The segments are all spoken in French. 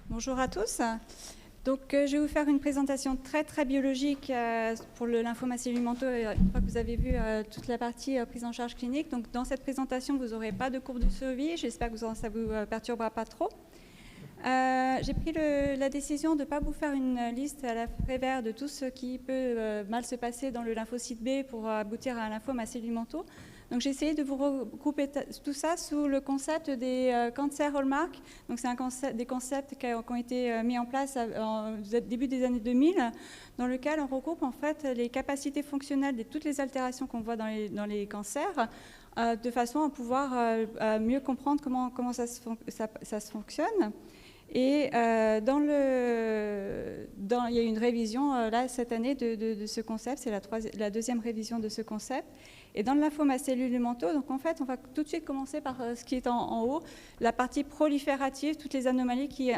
Bonjour à tous. Donc, je vais vous faire une présentation très biologique pour le lymphome à cellules mentaux, une fois que vous avez vu toute la partie prise en charge clinique. Donc, dans cette présentation, vous n'aurez pas de courbe de survie. J'espère que ça ne vous perturbera pas trop. J'ai pris la décision de ne pas vous faire une liste à la Prévert de tout ce qui peut mal se passer dans le lymphocyte B pour aboutir à un lymphome à cellules mentaux. Donc j'ai essayé de vous regrouper tout ça sous le concept des cancers hallmark. Donc c'est des concepts qui ont été mis en place au début des années 2000, dans lequel on regroupe en fait les capacités fonctionnelles de toutes les altérations qu'on voit dans les cancers, de façon à pouvoir mieux comprendre comment ça se fonctionne. Et il y a eu une révision là cette année de ce concept, c'est la deuxième révision de ce concept. Et dans le lymphome à cellules mentaux, donc en fait, on va tout de suite commencer par ce qui est en haut, la partie proliférative, toutes les anomalies qui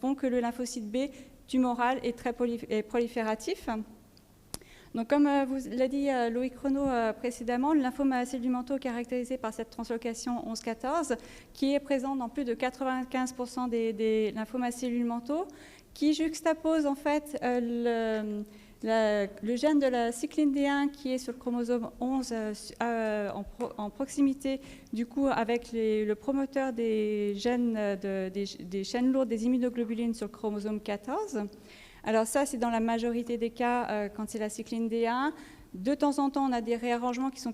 font que le lymphocyte B tumoral est très prolifératif. Donc, comme vous l'a dit Loïc Renaud précédemment, le lymphome à cellules mentaux est caractérisé par cette translocation 11-14 qui est présente dans plus de 95% des lymphomes à cellules mentaux, qui juxtapose en fait le gène de la cycline D1 qui est sur le chromosome 11 en proximité du coup avec le promoteur des gènes des chaînes lourdes des immunoglobulines sur le chromosome 14. Alors ça, c'est dans la majorité des cas quand c'est la cycline D1. De temps en temps, on a des réarrangements qui sont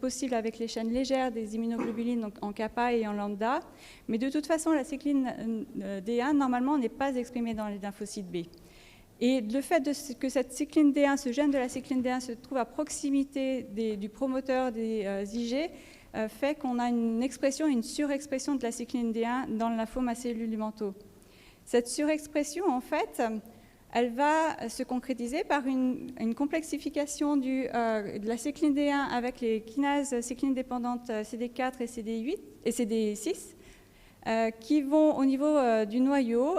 possibles avec les chaînes légères des immunoglobulines, donc en kappa et en lambda. Mais de toute façon, la cycline D1, normalement, n'est pas exprimée dans les lymphocytes B. Et le fait que cette cycline D1, ce gène de la cycline D1 se trouve à proximité du promoteur des IG, fait qu'on a une surexpression de la cycline D1 dans le lymphome à cellules mentaux. Cette surexpression, en fait, elle va se concrétiser par une complexification de la cycline D1 avec les kinases cycline dépendantes CD4 et CD8 et CD6 qui vont au niveau du noyau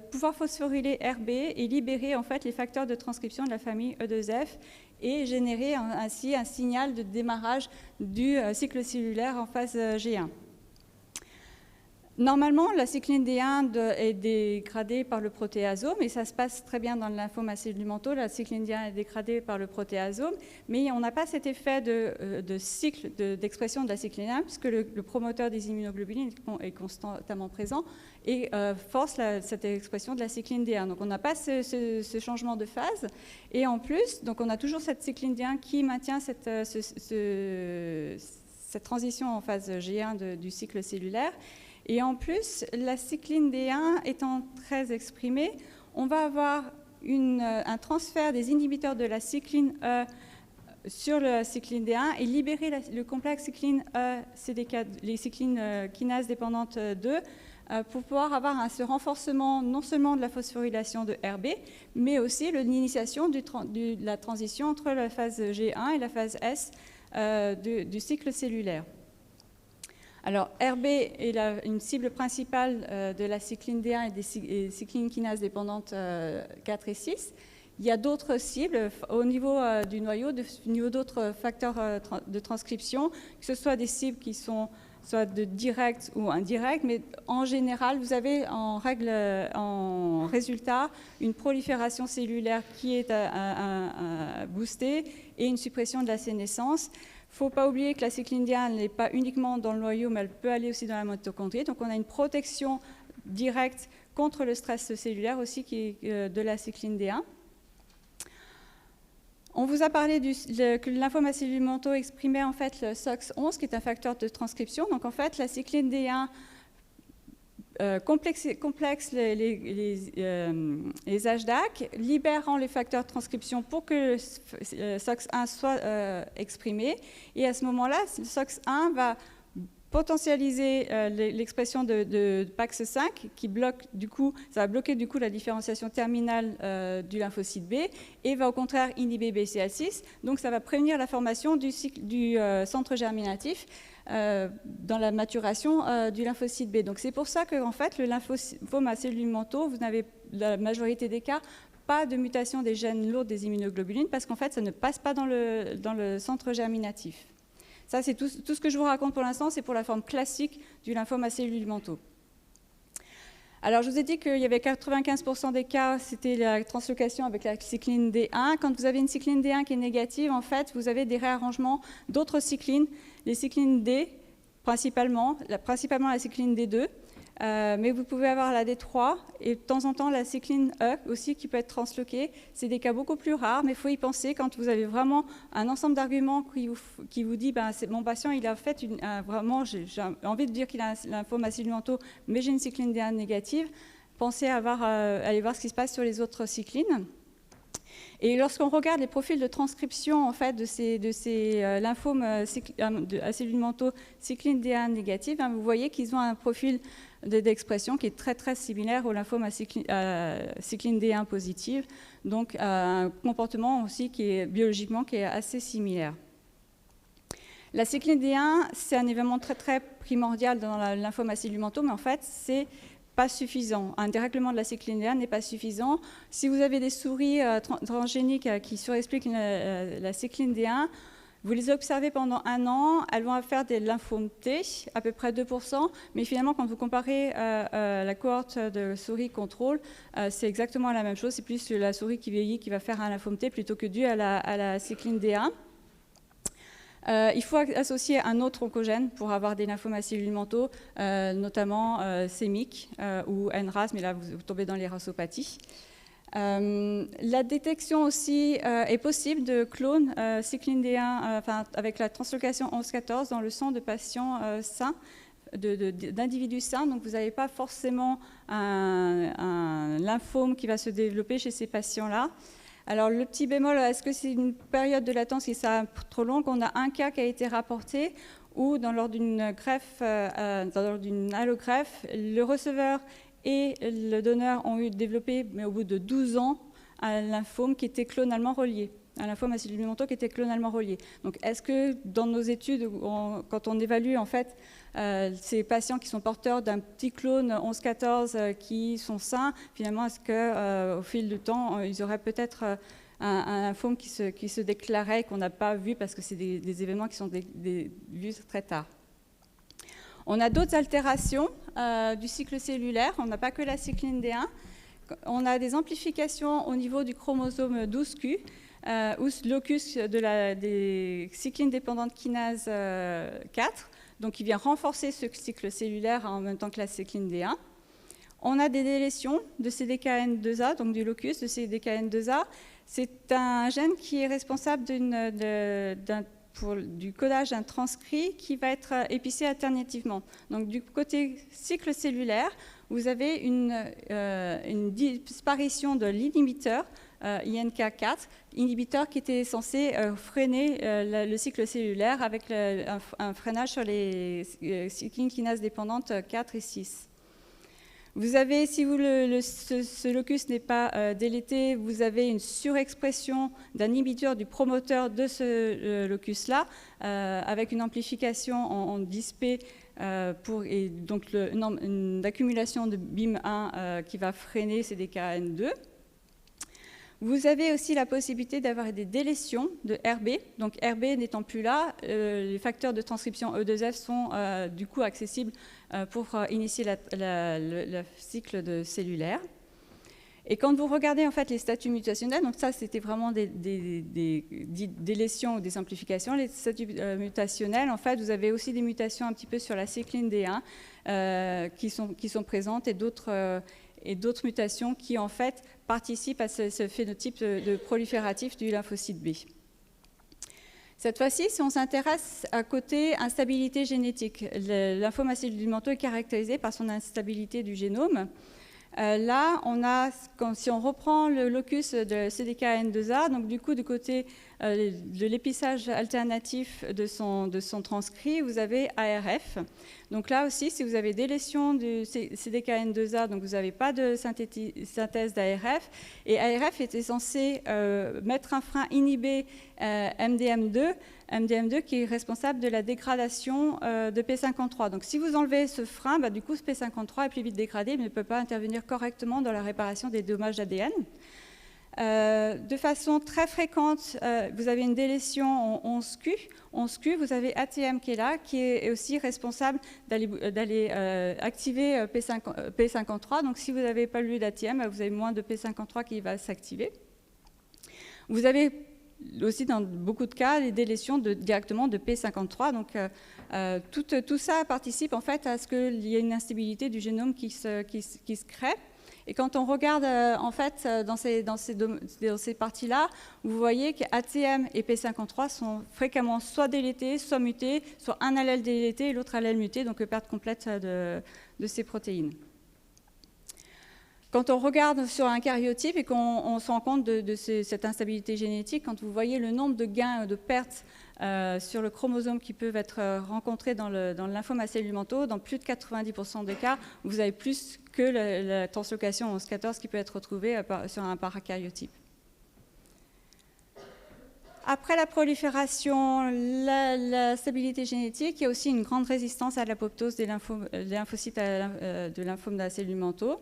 pouvoir phosphoryler RB et libérer en fait les facteurs de transcription de la famille E2F et générer ainsi un signal de démarrage du cycle cellulaire en phase G1. Normalement, la cycline D1 est dégradée par le protéasome, et ça se passe très bien dans le lymphome à cellules mentaux. La cycline D1 est dégradée par le protéasome, mais on n'a pas cet effet de cycle d'expression de la cycline D1, puisque le promoteur des immunoglobulines est constamment présent et force cette expression de la cycline D1. Donc on n'a pas ce changement de phase, et en plus, donc on a toujours cette cycline D1 qui maintient cette transition en phase G1 du cycle cellulaire. Et en plus, la cycline D1 étant très exprimée, on va avoir un transfert des inhibiteurs de la cycline E sur la cycline D1 et libérer le complexe cycline E, les cyclines kinases dépendantes 2, pour pouvoir avoir ce renforcement non seulement de la phosphorylation de RB, mais aussi l'initiation de la transition entre la phase G1 et la phase S du cycle cellulaire. Alors, RB est une cible principale de la cycline D1 et des cyclines kinases dépendantes 4 et 6. Il y a d'autres cibles au niveau du noyau, au niveau d'autres facteurs de transcription, que ce soit des cibles qui sont soit de direct ou indirect, mais en général, vous avez en résultat une prolifération cellulaire qui est boostée et une suppression de la sénescence. Il ne faut pas oublier que la cycline D1 n'est pas uniquement dans le noyau, mais elle peut aller aussi dans la mitochondrie. Donc on a une protection directe contre le stress cellulaire aussi de la cycline D1. On vous a parlé que le lymphome à cellules mentaux exprimait en fait le SOX11, qui est un facteur de transcription. Donc en fait, la cycline D1 complexe les HDAC, libérant les facteurs de transcription pour que le SOX1 soit exprimé. Et à ce moment-là, le SOX1 va potentialiser l'expression de PAX5 qui bloque ça va bloquer du coup la différenciation terminale du lymphocyte B et va au contraire inhiber BCL6. Donc ça va prévenir la formation du centre germinatif dans la maturation du lymphocyte B. Donc c'est pour ça que en fait, le lymphome à cellules mentaux, vous n'avez la majorité des cas pas de mutation des gènes lourds des immunoglobulines parce qu'en fait ça ne passe pas dans le centre germinatif. Ça, c'est tout ce que je vous raconte pour l'instant, c'est pour la forme classique du lymphome à cellules mentaux. Alors, je vous ai dit qu'il y avait 95% des cas, c'était la translocation avec la cycline D1. Quand vous avez une cycline D1 qui est négative, en fait, vous avez des réarrangements d'autres cyclines, les cyclines D principalement la cycline D2, mais vous pouvez avoir la D3 et de temps en temps la cycline E aussi qui peut être transloquée. C'est des cas beaucoup plus rares, mais il faut y penser quand vous avez vraiment un ensemble d'arguments qui vous dit mon patient, il a fait vraiment, j'ai envie de dire qu'il a un lymphome acide-lumenteux, mais j'ai une cycline D1 négative. Pensez à aller voir ce qui se passe sur les autres cyclines. Et lorsqu'on regarde les profils de transcription en fait, de ces lymphomes acide-lumenteux cycline D1 négative, vous voyez qu'ils ont un profil d'expression qui est très très similaire au lymphome cycline D1 positive, donc un comportement aussi qui est biologiquement qui est assez similaire. La cycline D1, c'est un événement très très primordial dans le lymphome acide-lumenteux, mais en fait c'est pas suffisant. Un dérèglement de la cycline D1 n'est pas suffisant. Si vous avez des souris transgéniques qui surexpliquent la cycline D1, vous les observez pendant 1 an, elles vont faire des lymphomes T, à peu près 2%, mais finalement, quand vous comparez la cohorte de souris contrôle, c'est exactement la même chose. C'est plus la souris qui vieillit qui va faire un lymphome T plutôt que dû à la cycline D1. Il faut associer un autre oncogène pour avoir des lymphomes acide-lumenteux, notamment CEMIC ou NRAS, mais là vous tombez dans les rassopathies. La détection aussi est possible de clones cycline D1 avec la translocation 11-14 dans le sang de patients sains, d'individus sains. Donc vous n'avez pas forcément un lymphome qui va se développer chez ces patients-là. Alors, le petit bémol, est-ce que c'est une période de latence qui sera trop longue? On a un cas qui a été rapporté où, lors d'une greffe, lors d'une allogreffe, le receveur et le donneur ont développé, mais au bout de 12 ans, un lymphome qui était clonalement relié, un lymphome acide-lumenteux qui était clonalement relié. Donc, est-ce que dans nos études, quand on évalue en fait ces patients qui sont porteurs d'un petit clone 11-14 qui sont sains, finalement, est-ce qu'au fil du temps, ils auraient peut-être un lymphome qui se déclarait, qu'on n'a pas vu parce que c'est des événements qui sont vus très tard. On a d'autres altérations du cycle cellulaire, on n'a pas que la cycline D1, on a des amplifications au niveau du chromosome 12Q, ou locus des cyclines dépendantes kinase 4, donc qui vient renforcer ce cycle cellulaire en même temps que la cycline D1. On a des délétions de CDKN2A, donc du locus de CDKN2A. C'est un gène qui est responsable du codage d'un transcrit qui va être épicé alternativement. Donc du côté cycle cellulaire, vous avez une disparition de l'inhibiteur INK4, inhibiteur qui était censé freiner le cycle cellulaire avec un freinage sur les cyclines kinases dépendantes 4 et 6. Vous avez, si ce locus n'est pas délété, vous avez une surexpression d'un inhibiteur du promoteur de ce locus-là, avec une amplification en DISP et donc une accumulation de BIM1 qui va freiner CDKN2. Vous avez aussi la possibilité d'avoir des délétions de RB. Donc RB n'étant plus là, les facteurs de transcription E2F sont du coup accessibles pour initier le cycle cellulaire. Et quand vous regardez en fait les statuts mutationnels, donc ça c'était vraiment des délétions ou des amplifications. Les statuts mutationnels, en fait, vous avez aussi des mutations un petit peu sur la cycline D1 qui sont présentes et d'autres mutations qui, en fait, participent à ce phénotype de prolifératif du lymphocyte B. Cette fois-ci, si on s'intéresse à côté instabilité génétique, le lymphome acide-lumenteux est caractérisé par son instabilité du génome. Là, si on reprend le locus de CDKN2A, donc du coup, du côté de l'épissage alternatif de son transcrit, vous avez ARF. Donc là aussi, si vous avez des lésions du CDKN2A, donc vous n'avez pas de synthèse d'ARF, et ARF était censé mettre un frein inhibé MDM2 qui est responsable de la dégradation de P53. Donc si vous enlevez ce frein, du coup ce P53 est plus vite dégradé, mais ne peut pas intervenir correctement dans la réparation des dommages ADN. De façon très fréquente, vous avez une délétion en 11Q. 11Q, vous avez ATM qui est là, qui est aussi responsable d'aller activer P53. Donc si vous n'avez pas lu d'ATM, vous avez moins de P53 qui va s'activer. Vous avez aussi dans beaucoup de cas les délétions directement de P53. Donc tout ça participe en fait à ce qu'il y ait une instabilité du génome qui se crée. Et quand on regarde en fait dans ces parties-là, vous voyez qu'ATM et P53 sont fréquemment soit délétés, soit mutés, soit un allèle délété et l'autre allèle muté, donc perte complète de ces protéines. Quand on regarde sur un karyotype et qu'on se rend compte de cette instabilité génétique, quand vous voyez le nombre de gains, de pertes sur le chromosome qui peuvent être rencontrés dans le lymphome à cellules mentaux, dans plus de 90% des cas, vous avez plus que la translocation 11-14 qui peut être retrouvée sur un parakaryotype. Après la prolifération, la stabilité génétique, il y a aussi une grande résistance à l'apoptose des lymphocytes de lymphome à cellules mentaux.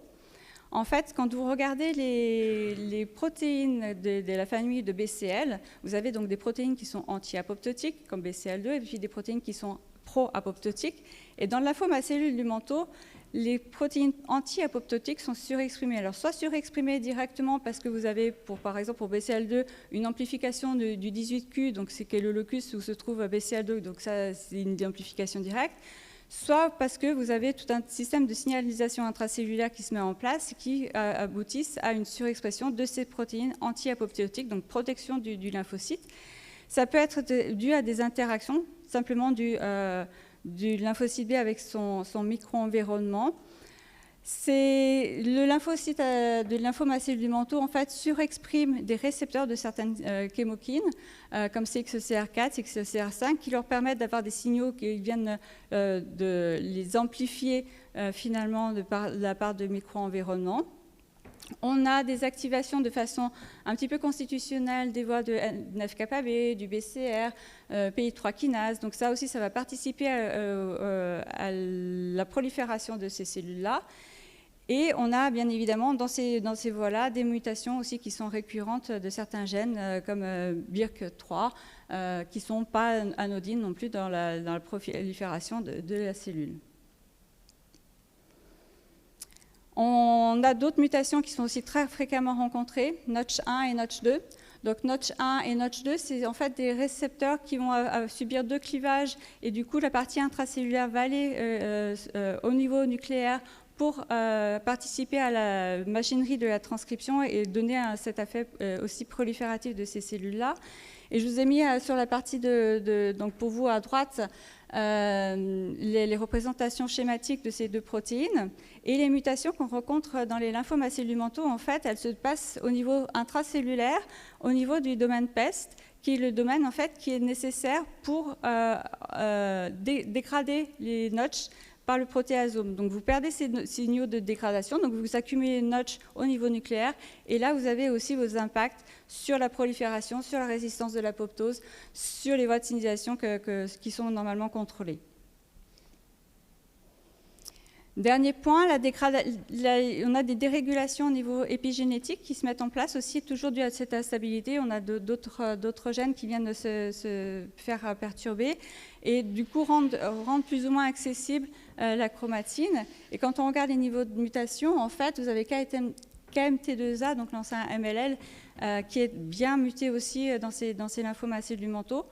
En fait, quand vous regardez les protéines de la famille de BCL, vous avez donc des protéines qui sont anti-apoptotiques, comme BCL2, et puis des protéines qui sont pro-apoptotiques. Et dans le lymphome à cellules du manteau, les protéines anti-apoptotiques sont surexprimées. Alors, soit surexprimées directement parce que vous avez, par exemple, pour BCL2, une amplification du 18Q, donc c'est le locus où se trouve BCL2, donc ça, c'est une amplification directe. Soit parce que vous avez tout un système de signalisation intracellulaire qui se met en place qui aboutissent à une surexpression de ces protéines anti-apoptotiques, donc protection du lymphocyte. Ça peut être dû à des interactions, simplement du lymphocyte B avec son micro-environnement. Le lymphocyte de lymphome à cellules du manteau en fait surexprime des récepteurs de certaines chémokines comme CXCR4, CXCR5 qui leur permettent d'avoir des signaux qui viennent de les amplifier finalement de la part de micro-environnement. On a des activations de façon un petit peu constitutionnelle des voies de NF-κB, du BCR, PI3 kinase. Donc ça aussi, ça va participer à la prolifération de ces cellules-là. Et on a bien évidemment dans ces voies-là des mutations aussi qui sont récurrentes de certains gènes comme BIRC3 qui ne sont pas anodines non plus dans la prolifération de la cellule. On a d'autres mutations qui sont aussi très fréquemment rencontrées, Notch1 et Notch2. Donc Notch1 et Notch2, c'est en fait des récepteurs qui vont subir deux clivages et du coup la partie intracellulaire va aller au niveau nucléaire pour participer à la machinerie de la transcription et donner cet effet aussi prolifératif de ces cellules-là. Et je vous ai mis sur la partie donc pour vous à droite les représentations schématiques de ces deux protéines et les mutations qu'on rencontre dans les lymphomes à cellules mentaux. En fait, elles se passent au niveau intracellulaire, au niveau du domaine PEST, qui est le domaine en fait qui est nécessaire pour dégrader les notches par le protéasome. Donc vous perdez ces signaux de dégradation, donc vous accumulez une notch au niveau nucléaire, et là vous avez aussi vos impacts sur la prolifération, sur la résistance de l'apoptose, sur les voies de signalisation qui sont normalement contrôlées. Dernier point, on a des dérégulations au niveau épigénétique qui se mettent en place aussi, toujours dû à cette instabilité. On a d'autres gènes qui viennent de se faire perturber et du coup rendre plus ou moins accessible la chromatine. Et quand on regarde les niveaux de mutation, en fait, vous avez KMT2A, donc l'ancien MLL, qui est bien muté aussi dans ces lymphomes à cellules mentaux.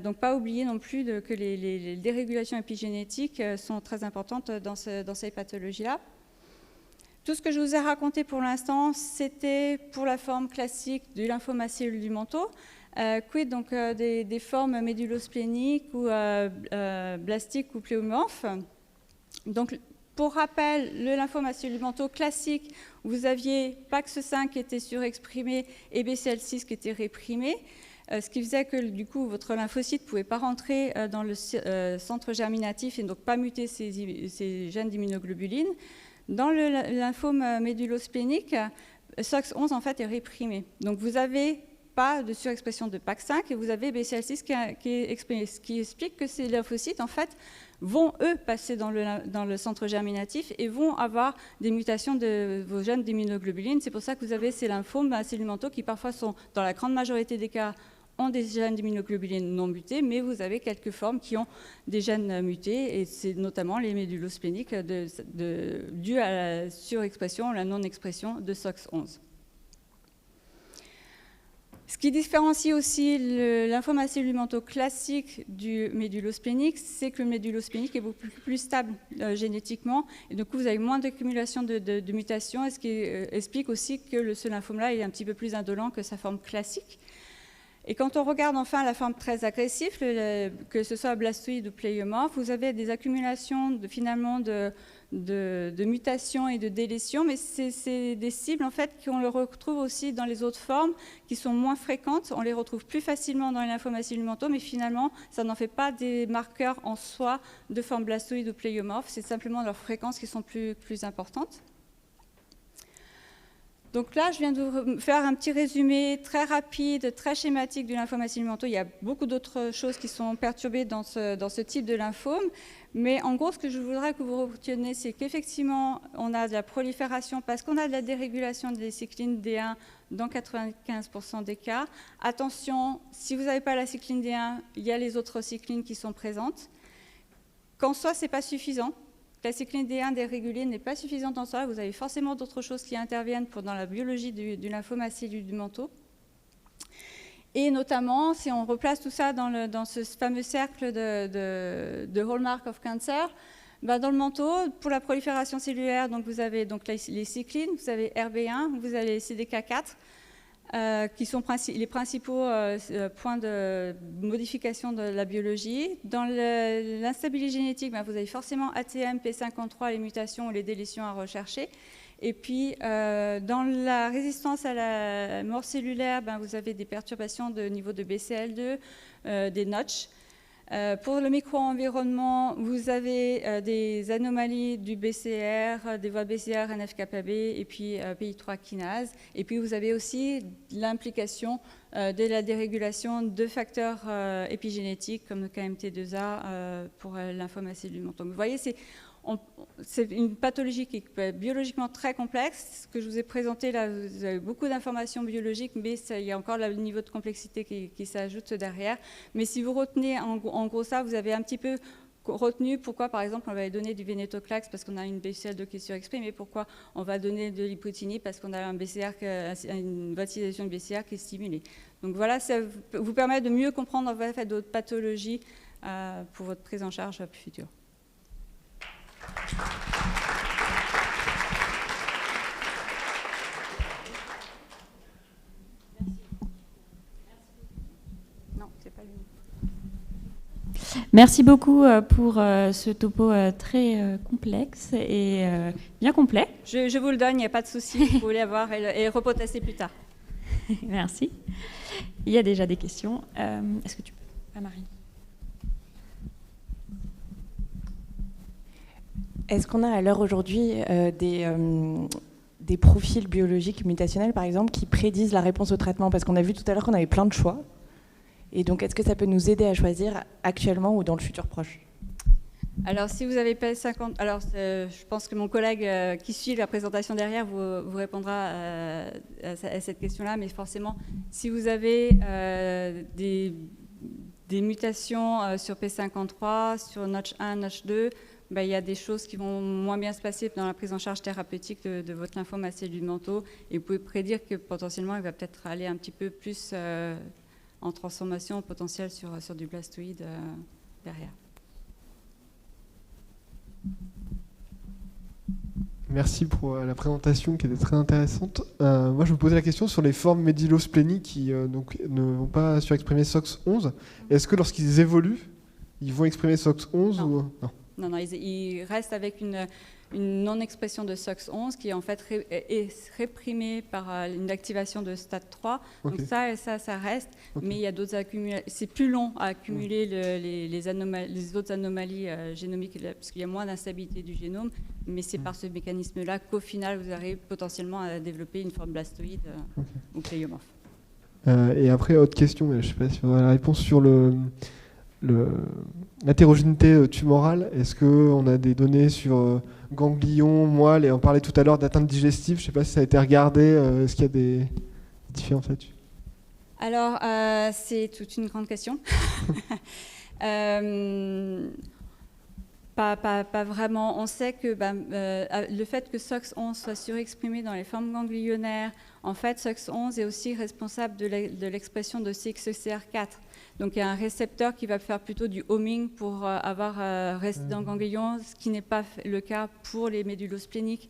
Donc pas oublier non plus que les dérégulations épigénétiques sont très importantes dans ces pathologies-là. Tout ce que je vous ai raconté pour l'instant, c'était pour la forme classique du lymphome à cellules du manteau. Quid donc des formes médullospléniques ou blastiques ou pléomorphes. Donc pour rappel, le lymphome à cellules du manteau classique, vous aviez PAX5 qui était surexprimé et BCL6 qui était réprimé. Ce qui faisait que du coup votre lymphocyte ne pouvait pas rentrer dans le centre germinatif et donc pas muter ces gènes d'immunoglobuline. Dans le lymphome médullosplénique, SOX11 en fait est réprimé. Donc vous avez pas de surexpression de PAC5 et vous avez BCL6 qui est exprimé, ce qui explique que ces lymphocytes, en fait, vont, eux, passer dans le centre germinatif et vont avoir des mutations de vos gènes d'immunoglobulines. C'est pour ça que vous avez ces lymphomes cellulaires qui, parfois, sont, dans la grande majorité des cas, ont des gènes d'immunoglobulines non mutés, mais vous avez quelques formes qui ont des gènes mutés, et c'est notamment les médulospléniques dues à la surexpression ou la non-expression de SOX11. Ce qui différencie aussi le lymphome acellulaire classique du médulosplénique, c'est que le médulosplénique est beaucoup plus stable génétiquement, et du coup vous avez moins d'accumulation de mutations, et ce qui explique aussi que ce lymphome-là est un petit peu plus indolent que sa forme classique. Et quand on regarde enfin la forme très agressive, que ce soit blastoïde ou pléiomorphe, vous avez des accumulations finalement de mutations et de délétions, mais c'est des cibles en fait qu'on le retrouve aussi dans les autres formes qui sont moins fréquentes. On les retrouve plus facilement dans les lymphomes acellulaires, mais finalement ça n'en fait pas des marqueurs en soi de forme blastoïde ou pléiomorphe, c'est simplement leurs fréquences qui sont plus importantes. Donc là, je viens de vous faire un petit résumé très rapide, très schématique du lymphome acellulaire. Il y a beaucoup d'autres choses qui sont perturbées dans ce type de lymphome. Mais en gros, ce que je voudrais que vous reteniez, c'est qu'effectivement, on a de la prolifération parce qu'on a de la dérégulation des cyclines D1 dans 95% des cas. Attention, si vous n'avez pas la cycline D1, il y a les autres cyclines qui sont présentes. Qu'en soi, ce n'est pas suffisant. La cycline D1 dérégulée n'est pas suffisante en soi. Vous avez forcément d'autres choses qui interviennent dans la biologie du lymphome acellulaire. Et notamment, si on replace tout ça dans ce fameux cercle de hallmark of cancer, dans le manteau, pour la prolifération cellulaire, donc vous avez donc les cyclines, vous avez RB1, vous avez les CDK4, qui sont les principaux points de modification de la biologie. Dans l'instabilité génétique, vous avez forcément ATM, P53, les mutations ou les délétions à rechercher. Et puis, dans la résistance à la mort cellulaire, vous avez des perturbations de niveau de BCL2, des notches. Pour le micro-environnement, vous avez des anomalies du BCR, des voies BCR, NF-κB et puis PI3 kinase. Et puis vous avez aussi l'implication de la dérégulation de facteurs épigénétiques comme le KMT2A pour le lymphome acellulaire. Donc vous voyez, c'est une pathologie qui est biologiquement très complexe. Ce que je vous ai présenté là, vous avez beaucoup d'informations biologiques, mais il y a encore le niveau de complexité qui s'ajoute derrière. Mais si vous retenez en gros ça, vous avez un petit peu retenu pourquoi, par exemple, on va donner du vénétoclax parce qu'on a une BCL2 qui est surexprimée, pourquoi on va donner de l'hypotinib parce qu'on a une volatilisation de BCR qui est stimulée. Donc voilà, ça vous permet de mieux comprendre en fait d'autres pathologies pour votre prise en charge future. Merci beaucoup pour ce topo très complexe et bien complet. Je vous le donne, il n'y a pas de souci, vous voulez avoir et repotasser plus tard. Merci. Il y a déjà des questions. Est-ce que tu peux, Marie? Est-ce qu'on a à l'heure aujourd'hui des profils biologiques mutationnels, par exemple, qui prédisent la réponse au traitement? Parce qu'on a vu tout à l'heure qu'on avait plein de choix. Et donc, est-ce que ça peut nous aider à choisir actuellement ou dans le futur proche? Alors, si vous avez PS50, alors je pense que mon collègue qui suit la présentation derrière vous répondra à cette question-là, mais forcément, si vous avez des mutations sur P53, sur Notch 1, Notch 2, il y a des choses qui vont moins bien se passer dans la prise en charge thérapeutique de votre lymphome acellulaire, et vous pouvez prédire que potentiellement, il va peut-être aller un petit peu plus en transformation potentielle sur du blastoïde derrière. Merci pour la présentation qui était très intéressante. Moi, je me posais la question sur les formes médulospléniques qui ne vont pas surexprimer SOX11. Est-ce que lorsqu'ils évoluent, ils vont exprimer SOX11 ou... Non, ils restent avec une non-expression de SOX11 qui en fait est réprimée par une activation de stade 3. Okay. Donc ça reste, okay. Mais il y a d'autres accumulations. C'est plus long à accumuler les autres anomalies génomiques parce qu'il y a moins d'instabilité du génome, mais c'est par ce mécanisme-là qu'au final, vous arrivez potentiellement à développer une forme blastoïde ou pléiomorphe. Et après, autre question, mais je ne sais pas si vous avez la réponse sur l'hétérogénéité tumorale. Est-ce qu'on a des données sur ganglions, moelle, et on parlait tout à l'heure d'atteinte digestive, je ne sais pas si ça a été regardé, est-ce qu'il y a des différences là-dessus? Alors, c'est toute une grande question. Pas vraiment. On sait que le fait que SOX11 soit surexprimé dans les formes ganglionnaires, en fait, SOX11 est aussi responsable de l'expression de CXCR4. Donc, il y a un récepteur qui va faire plutôt du homing pour rester dans le ganglion, ce qui n'est pas le cas pour les médulospléniques.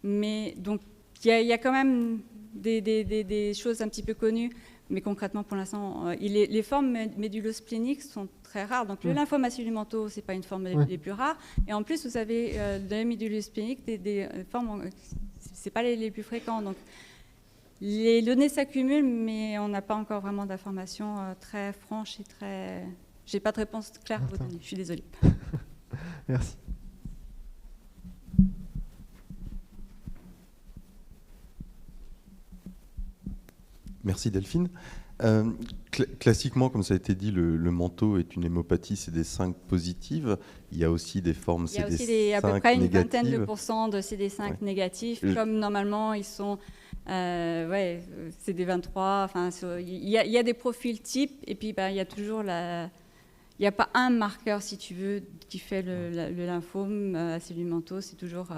Mais donc, il y a quand même des choses un petit peu connues. Mais concrètement, pour l'instant, les formes médulospléniques sont très rares. Donc, le lymphome acélumenteux, ce n'est pas une forme des plus rares. Et en plus, vous avez dans les médulospléniques des formes, ce n'est pas les plus fréquents. Donc, les données s'accumulent, mais on n'a pas encore vraiment d'informations très franches et très... Je n'ai pas de réponse claire à vous donner. Je suis désolée. Merci. Merci Delphine. Classiquement, comme ça a été dit, le manteau est une hémopathie CD5 positive. Il y a aussi des formes CD5 négatives. Il y a aussi à peu près une vingtaine de % de CD5 négatifs, comme normalement ils sont CD23. Enfin, il y a des profils types, et puis il y a toujours il n'y a pas un marqueur, si tu veux, qui fait le lymphome acélumenteux. C'est toujours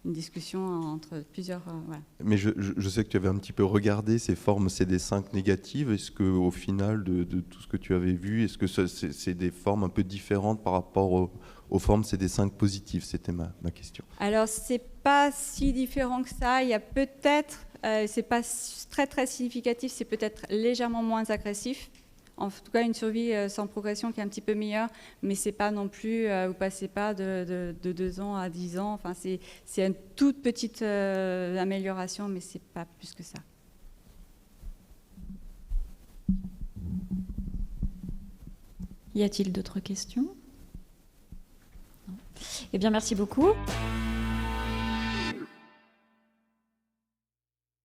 une discussion entre plusieurs... voilà. Mais je sais que tu avais un petit peu regardé ces formes CD5 négatives. Est-ce qu'au final de tout ce que tu avais vu, est-ce que c'est des formes un peu différentes par rapport aux formes CD5 positives? C'était ma question. Alors, c'est pas si différent que ça. Il y a peut-être... c'est pas très, très significatif. C'est peut-être légèrement moins agressif. En tout cas, une survie sans progression qui est un petit peu meilleure, mais c'est pas non plus, vous passez pas de 2 ans à 10 ans. Enfin, c'est une toute petite amélioration, mais c'est pas plus que ça. Y a-t-il d'autres questions? Non. Eh bien, merci beaucoup.